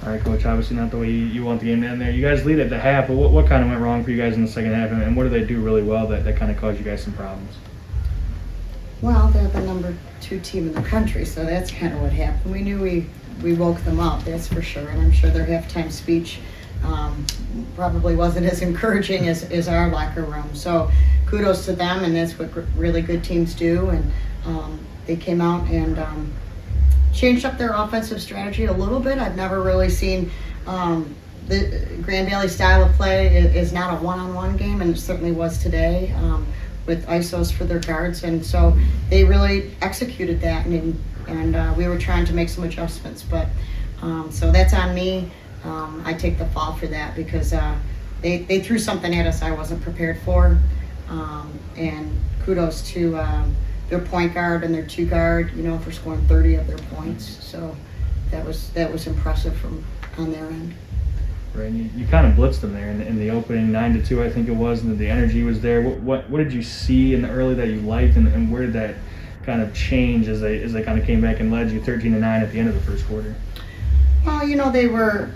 All right, Coach, obviously not the way you want the game to end there. You guys lead at the half, but what kind of went wrong for you guys in the second half, and what do they do really well that kind of caused you guys some problems? Well, they're the number 2 team in the country, so that's kind of what happened. We knew we woke them up, that's for sure, and I'm sure their halftime speech probably wasn't as encouraging as our locker room. So kudos to them, and that's what really good teams do. And they came out and changed up their offensive strategy a little bit. I've never really seen the Grand Valley style of play is not a one-on-one game, and it certainly was today with ISOs for their guards. And so they really executed that, and we were trying to make some adjustments. But so that's on me. I take the fall for that because they threw something at us I wasn't prepared for. And kudos to their point guard and their 2 guard, for scoring 30 of their points. So that was impressive on their end. Right, and you kind of blitzed them there in the opening 9-2, I think it was, and the energy was there. What did you see in the early that you liked, and where did that kind of change as they kind of came back and led you 13-9 at the end of the first quarter? Well, they were,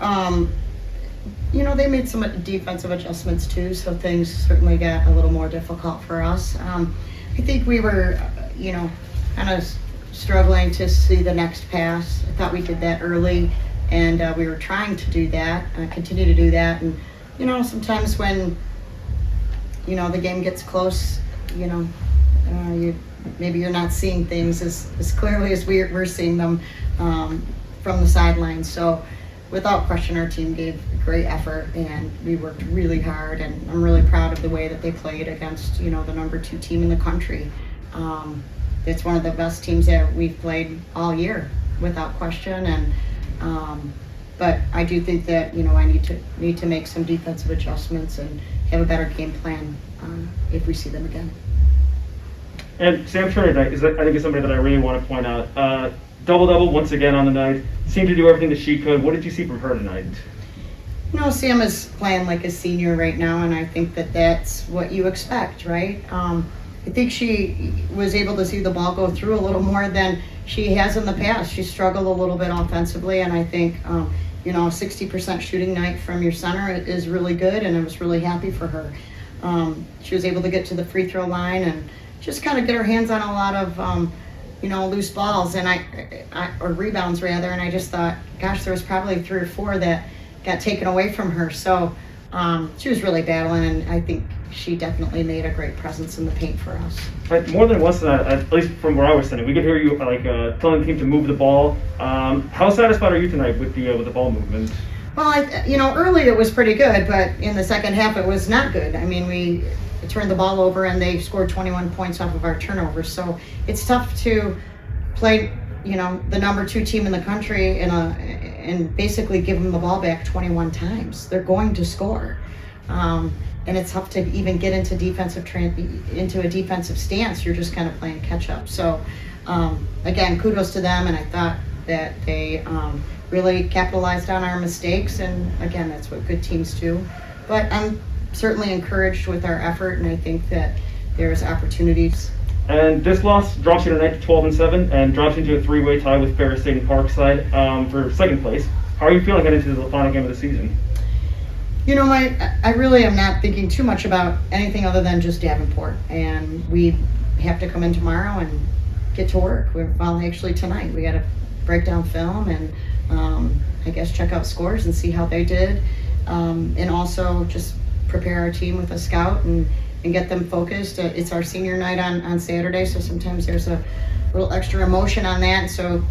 they made some defensive adjustments too, so things certainly got a little more difficult for us. I think we were, kind of struggling to see the next pass. I thought we did that early, and we were trying to do that, continue to do that. And, sometimes when, the game gets close, maybe you're not seeing things as clearly as we're seeing them from the sidelines. So without question, our team gave a great effort, and we worked really hard, and I'm really proud of the way that they played against, the number 2 team in the country. It's one of the best teams that we've played all year, without question. And but I do think that, I need to make some defensive adjustments and have a better game plan if we see them again. And Sam Turner tonight I think is somebody that I really want to point out. Double-double once again on the night. Seemed to do everything that she could. What did you see from her tonight? Sam is playing like a senior right now, and I think that that's what you expect, right? I think she was able to see the ball go through a little more than she has in the past. She struggled a little bit offensively, and I think, 60% shooting night from your center is really good, and I was really happy for her. She was able to get to the free throw line and just kind of get her hands on a lot of loose balls or rebounds rather, and I just thought, gosh, there was probably 3 or 4 that got taken away from her. So she was really battling, and I think she definitely made a great presence in the paint for us. More than once tonight, at least from where I was sitting, we could hear you telling the team to move the ball. How satisfied are you tonight with the ball movement? Well, early it was pretty good, but in the second half it was not good. I mean, we turned the ball over and they scored 21 points off of our turnovers. So it's tough to play, the number 2 team in the country and basically give them the ball back 21 times. They're going to score. And it's tough to even get into a defensive stance. You're just kind of playing catch up. So again, kudos to them, and I thought that they really capitalized on our mistakes, and again, that's what good teams do. But I'm certainly encouraged with our effort, and I think that there's opportunities. And this loss drops you tonight to 12-7 and drops you into a 3-way tie with Ferris State and Parkside for second place. How are you feeling heading into the final game of the season? I really am not thinking too much about anything other than just Davenport, and we have to come in tomorrow and get to work. Actually tonight we got to break down film and I guess check out scores and see how they did, and also just prepare our team with a scout and get them focused. It's our senior night on Saturday, so sometimes there's a little extra emotion on that, and so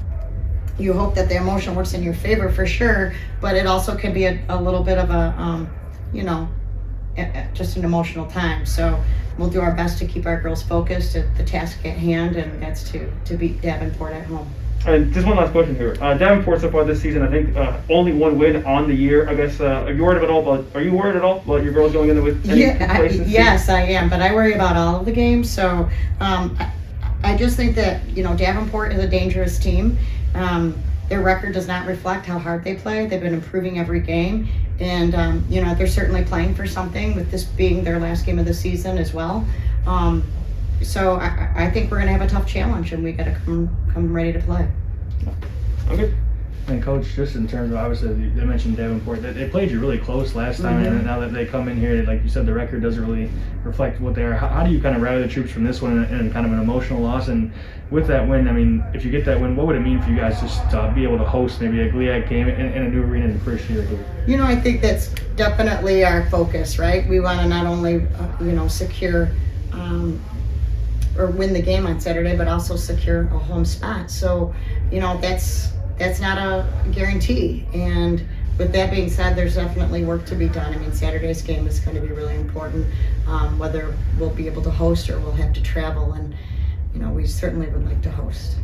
you hope that the emotion works in your favor for sure, but it also can be a little bit of a just an emotional time. So we'll do our best to keep our girls focused at the task at hand, and that's to beat Davenport at home. And just one last question here. Davenport so far this season, I think only 1 win on the year. I guess are you worried at all about your girls going in there with any complacency? Yes, I am, but I worry about all of the games. So I just think that Davenport is a dangerous team. Their record does not reflect how hard they play. They've been improving every game, and they're certainly playing for something, with this being their last game of the season as well. So I think we're going to have a tough challenge, and we got to come ready to play. Okay. And Coach, just in terms of, obviously, they mentioned Davenport, they played you really close last time, Mhm. and now that they come in here, like you said, the record doesn't really reflect what they are. How do you kind of rally the troops from this one and kind of an emotional loss? And with that win, I mean, if you get that win, what would it mean for you guys just to be able to host maybe a GLIAC game in a new arena in the first year here? You know, I think that's definitely our focus, right? We want to not only, secure or win the game on Saturday, but also secure a home spot. So, that's not a guarantee. And with that being said, there's definitely work to be done. I mean, Saturday's game is going to be really important, whether we'll be able to host or we'll have to travel. And, we certainly would like to host.